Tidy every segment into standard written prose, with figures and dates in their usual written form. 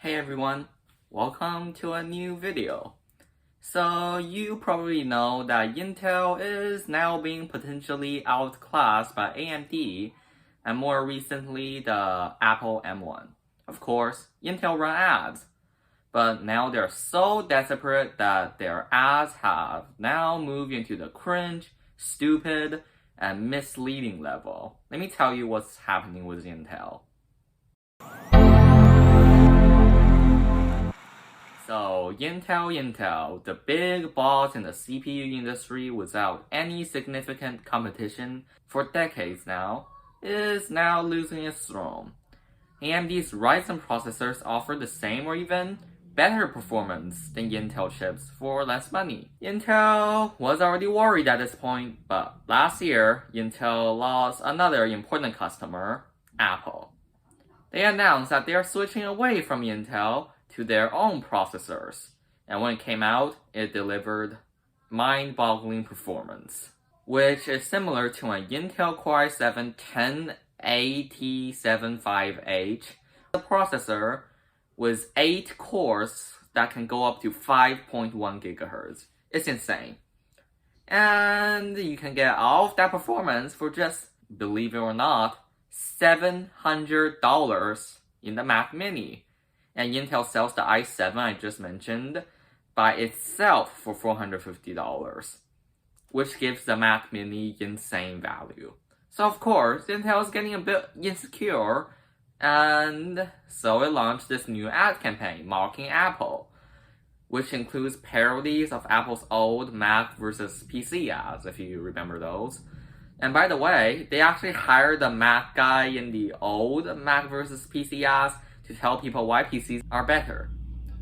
Hey everyone, welcome to a new video. So you probably know that Intel is now being potentially outclassed by AMD and more recently the Apple M1. Of course, Intel run ads, but now they're so desperate that their ads have now moved into the cringe, stupid, and misleading level. Let me tell you what's happening with Intel. So Intel, the big boss in the CPU industry without any significant competition for decades now, is now losing its throne. AMD's Ryzen processors offer the same or even better performance than Intel chips for less money. Intel was already worried at this point, but last year, Intel lost another important customer, Apple. They announced that they are switching away from Intel to their own processors, and when it came out, it delivered mind-boggling performance, which is similar to an Intel Core i7-10AT75H, a processor with 8 cores that can go up to 5.1 GHz. It's insane. And you can get all of that performance for just, believe it or not, $700 in the Mac Mini. And Intel sells the i7 I just mentioned by itself for $450, which gives the Mac Mini insane value. So of course, Intel is getting a bit insecure, and so it launched this new ad campaign mocking Apple, which includes parodies of Apple's old Mac versus PC ads, if you remember those. And by the way, they actually hired the Mac guy in the old Mac versus PC ads to tell people why PCs are better.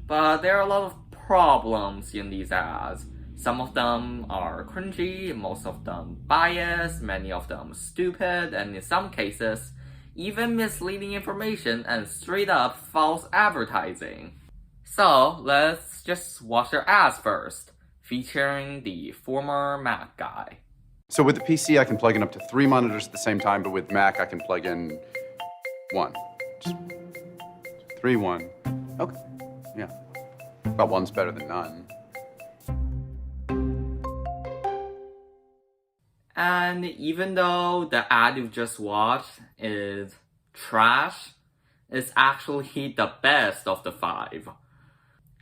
But there are a lot of problems in these ads. Some of them are cringy, most of them biased, many of them stupid, and in some cases, even misleading information and straight up false advertising. So let's just watch their ads first, featuring the former Mac guy. So with the PC, I can plug in up to 3 monitors at the same time, but with Mac, I can plug in 1. Just 3, 1. Okay, yeah. But one's better than none. And even though the ad you've just watched is trash, it's actually the best of the 5.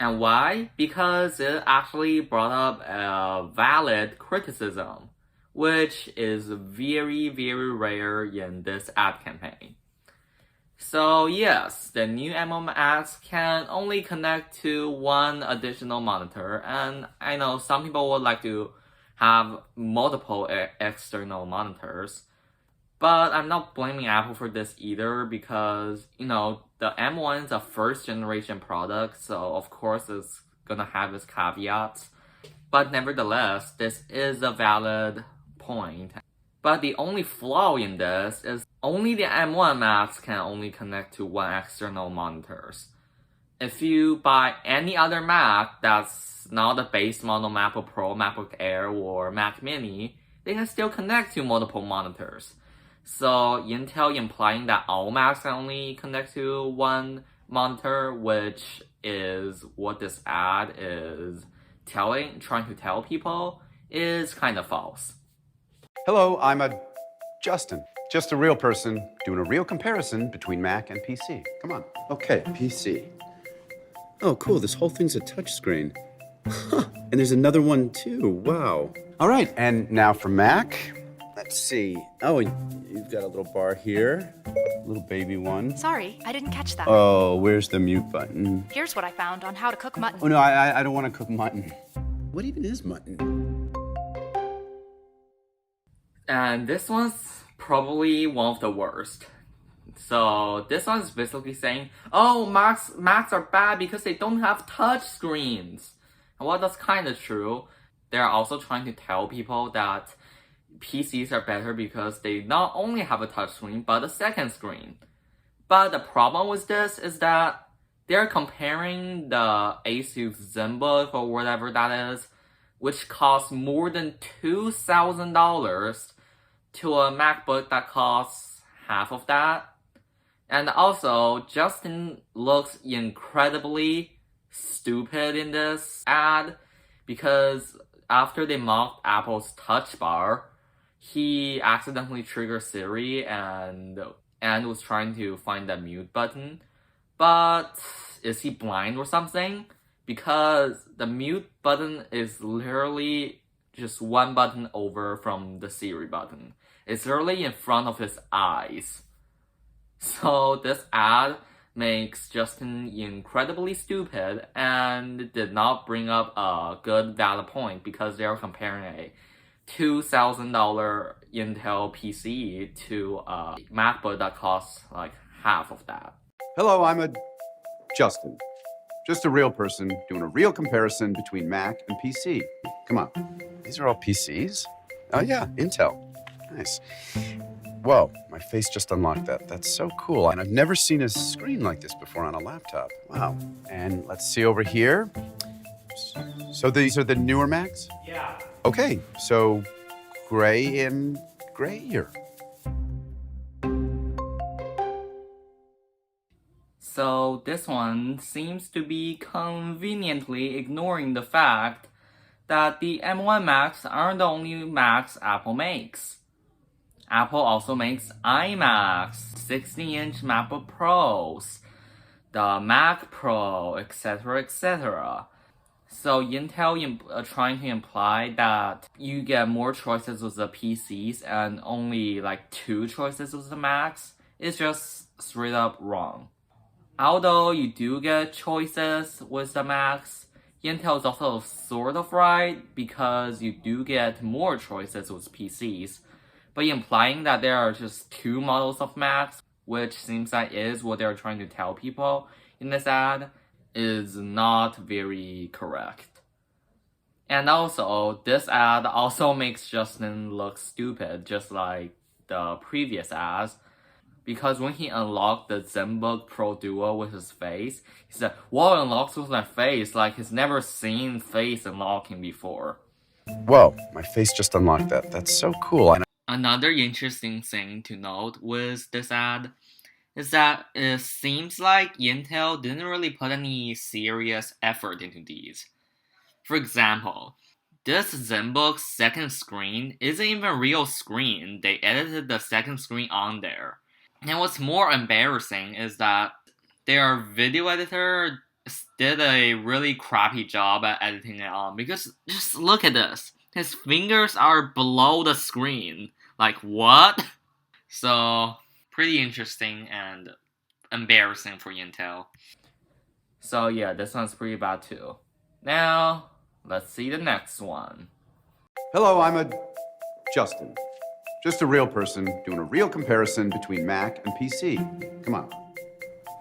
And why? Because it actually brought up a valid criticism, which is very, very rare in this ad campaign. So yes, the new M1 ads can only connect to one additional monitor, and I know some people would like to have multiple external monitors, but I'm not blaming Apple for this either because, the M1 is a first generation product, so of course it's gonna have its caveats, but nevertheless, this is a valid point. But the only flaw in this is only the M1 Macs can only connect to one external monitors. If you buy any other Mac that's not the base model MacBook Pro, MacBook Air, or Mac Mini, they can still connect to multiple monitors. So Intel implying that all Macs can only connect to one monitor, which is what this ad is trying to tell people, is kind of false. Hello, I'm Justin. Just a real person doing a real comparison between Mac and PC. Come on. Okay, PC. Oh, cool, this whole thing's a touchscreen. Huh, and there's another one too, wow. All right, and now for Mac. Let's see. Oh, you've got a little bar here, a little baby one. Sorry, I didn't catch that. Oh, where's the mute button? Here's what I found on how to cook mutton. Oh, no, I don't want to cook mutton. What even is mutton? And this one's probably one of the worst. So this one is basically saying, oh, Macs are bad because they don't have touch screens. And while that's kind of true, they're also trying to tell people that PCs are better because they not only have a touch screen, but a second screen. But the problem with this is that they're comparing the Asus ZenBook or whatever that is, which costs more than $2,000, to a MacBook that costs half of that. And also, Justin looks incredibly stupid in this ad because after they mocked Apple's Touch Bar, he accidentally triggered Siri and was trying to find the mute button. But is he blind or something? Because the mute button is literally just one button over from the Siri button. It's literally in front of his eyes. So this ad makes Justin incredibly stupid and did not bring up a good valid point because they're comparing a $2,000 Intel PC to a MacBook that costs like half of that. Hello, I'm Justin. Just a real person doing a real comparison between Mac and PC. Come on. These are all PCs? Oh, yeah, Intel. Nice. Whoa, my face just unlocked that. That's so cool. And I've never seen a screen like this before on a laptop. Wow. And let's see over here. So these are the newer Macs? Yeah. Okay, so gray and grayer. So this one seems to be conveniently ignoring the fact that the M1 Macs aren't the only Macs Apple makes. Apple also makes iMacs, 16-inch MacBook Pros, the Mac Pro, etc., etc. So Intel trying to imply that you get more choices with the PCs and only like 2 choices with the Macs is just straight up wrong. Although you do get choices with the Macs, Intel is also sort of right because you do get more choices with PCs, but implying that there are just 2 models of Macs, which seems like is what they're trying to tell people in this ad, is not very correct. And also, this ad also makes Justin look stupid, just like the previous ads, because when he unlocked the ZenBook Pro Duo with his face, he said, "Whoa, unlocks with my face," like he's never seen face unlocking before. Whoa, my face just unlocked that. That's so cool. Another interesting thing to note with this ad is that it seems like Intel didn't really put any serious effort into these. For example, this ZenBook second screen isn't even a real screen. They edited the second screen on there. And what's more embarrassing is that their video editor did a really crappy job at editing it on, because just look at this. His fingers are below the screen. Like, what? So, pretty interesting and embarrassing for Intel. So yeah, this one's pretty bad too. Now, let's see the next one. Hello, I'm Justin. Just a real person doing a real comparison between Mac and PC. Come on.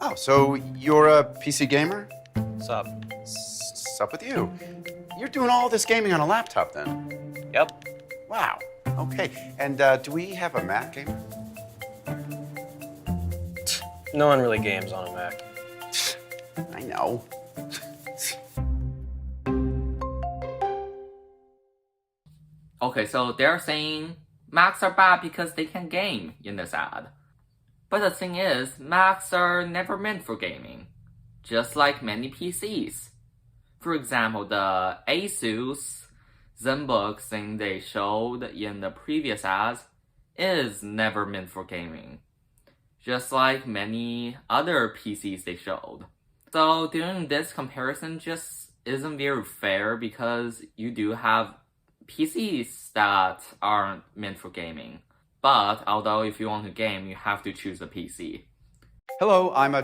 Oh, so you're a PC gamer? What's up? What's up with you? You're doing all this gaming on a laptop then? Yep. Wow. Okay. And do we have a Mac gamer? No one really games on a Mac. I know. Okay, so they're saying Macs are bad because they can game in this ad. But the thing is, Macs are never meant for gaming, just like many PCs. For example, the Asus ZenBook thing they showed in the previous ads is never meant for gaming, just like many other PCs they showed. So doing this comparison just isn't very fair because you do have PCs that aren't meant for gaming. But although if you want to game, you have to choose a PC. Hello, I'm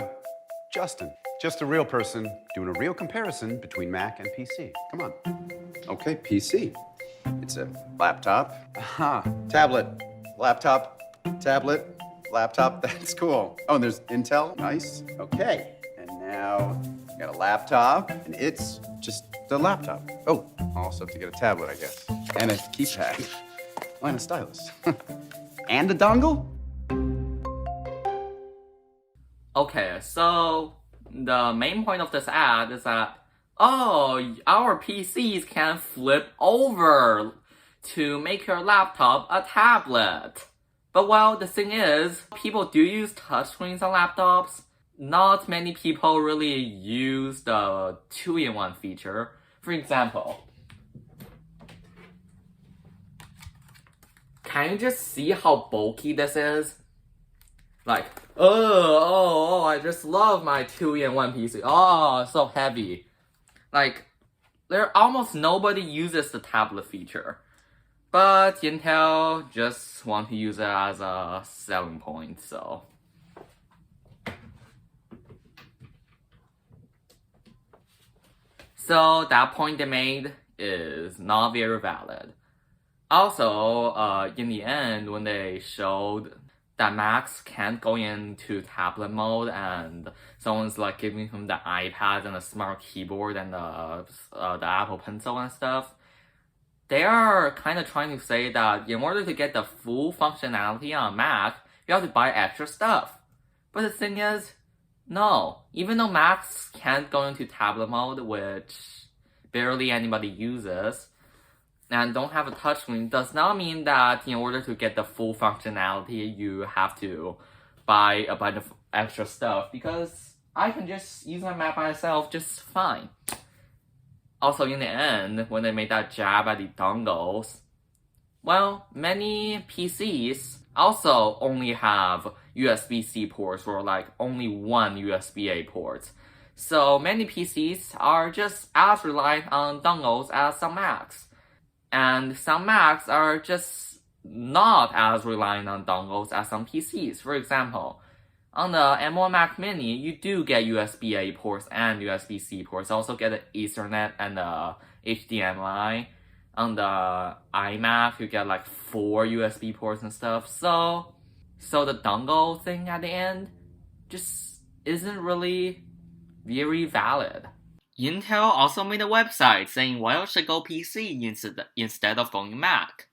Justin. Just a real person doing a real comparison between Mac and PC. Come on. Okay, PC. It's a laptop. Aha, tablet. Laptop, tablet, laptop. That's cool. Oh, and there's Intel. Nice. Okay. And now I got a laptop, and it's just the laptop. Oh, I'll also have to get a tablet, I guess. And a keypad. Oh, and a stylus. And a dongle? Okay, so the main point of this ad is that, oh, our PCs can flip over to make your laptop a tablet. But well, the thing is, people do use touchscreens on laptops. Not many people really use the 2-in-1 feature. For example, can you just see how bulky this is? Like, I just love my 2-in-1 PC. Oh, so heavy. Like, there almost nobody uses the tablet feature. But Intel just want to use it as a selling point, so. So that point they made is not very valid. Also, in the end, when they showed that Macs can't go into tablet mode and someone's like giving him the iPad and a smart keyboard and the Apple Pencil and stuff, they are kind of trying to say that in order to get the full functionality on Mac, you have to buy extra stuff. But the thing is, no. Even though Macs can't go into tablet mode, which barely anybody uses, and don't have a touchscreen, does not mean that in order to get the full functionality, you have to buy a bunch of extra stuff, because I can just use my Mac by myself just fine. Also, in the end, when they made that jab at the dongles, well, many PCs also only have USB-C ports or like only one USB-A port. So many PCs are just as reliant on dongles as some Macs. And some Macs are just not as reliant on dongles as some PCs. For example, on the M1 Mac Mini, you do get USB-A ports and USB-C ports. Also get the Ethernet and the HDMI. On the iMac, you get like 4 USB ports and stuff. So the dongle thing at the end just isn't really very valid. Intel also made a website saying why you should go PC instead of going Mac.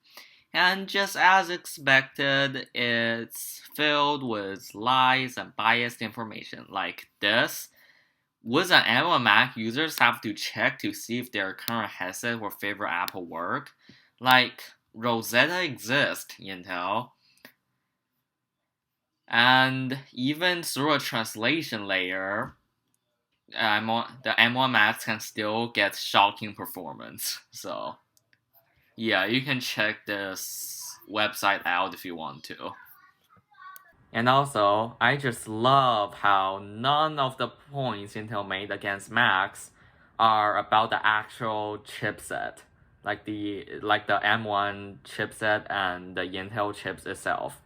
And just as expected, it's filled with lies and biased information like this. Would an M1 Mac users have to check to see if their current headset or favorite Apple work? Like, Rosetta exists, Intel. And even through a translation layer, the M1 Max can still get shocking performance. So, yeah, you can check this website out if you want to. And also, I just love how none of the points Intel made against Macs are about the actual chipset, like the M1 chipset and the Intel chips itself.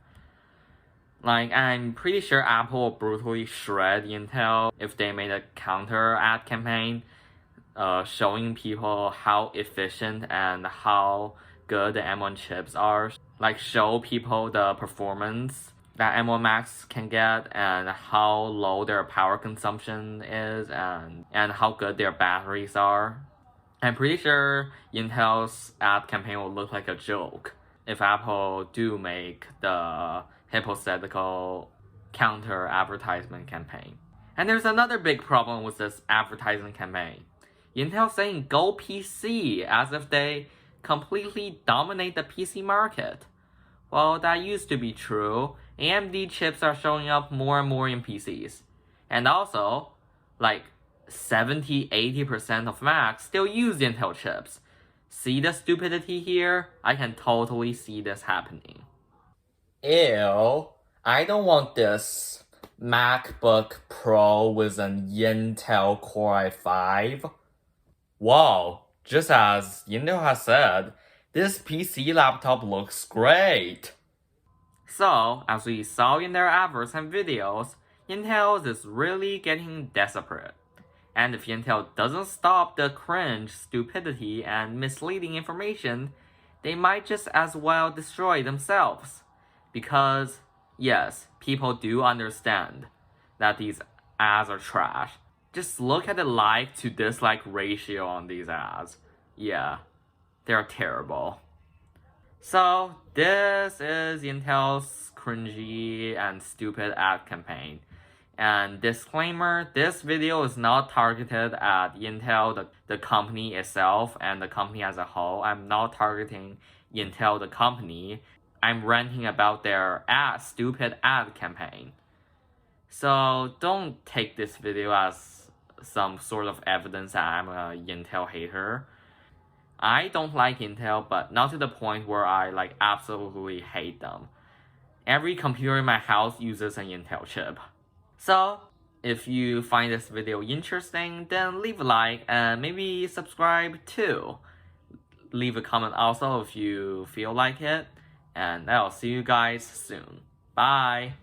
Like, I'm pretty sure Apple will brutally shred Intel if they made a counter ad campaign showing people how efficient and how good the M1 chips are. Like, show people the performance that M1 Max can get and how low their power consumption is and how good their batteries are. I'm pretty sure Intel's ad campaign will look like a joke if Apple do make the hypothetical counter advertisement campaign. And there's another big problem with this advertising campaign. Intel saying go PC as if they completely dominate the PC market. Well, that used to be true. AMD chips are showing up more and more in PCs. And also, like 70-80% of Macs still use Intel chips. See the stupidity here? I can totally see this happening. Ew, I don't want this MacBook Pro with an Intel Core i5. Wow, just as Intel has said, this PC laptop looks great. So, as we saw in their adverts and videos, Intel is really getting desperate. And if Intel doesn't stop the cringe, stupidity, and misleading information, they might just as well destroy themselves. Because, yes, people do understand that these ads are trash. Just look at the like to dislike ratio on these ads. Yeah, they're terrible. So, this is Intel's cringy and stupid ad campaign. And disclaimer, this video is not targeted at Intel, the company itself, and the company as a whole. I'm not targeting Intel, the company. I'm ranting about their stupid ad campaign. So don't take this video as some sort of evidence that I'm a Intel hater. I don't like Intel, but not to the point where I like absolutely hate them. Every computer in my house uses an Intel chip. So, if you find this video interesting, then leave a like and maybe subscribe too. Leave a comment also if you feel like it, and I'll see you guys soon. Bye!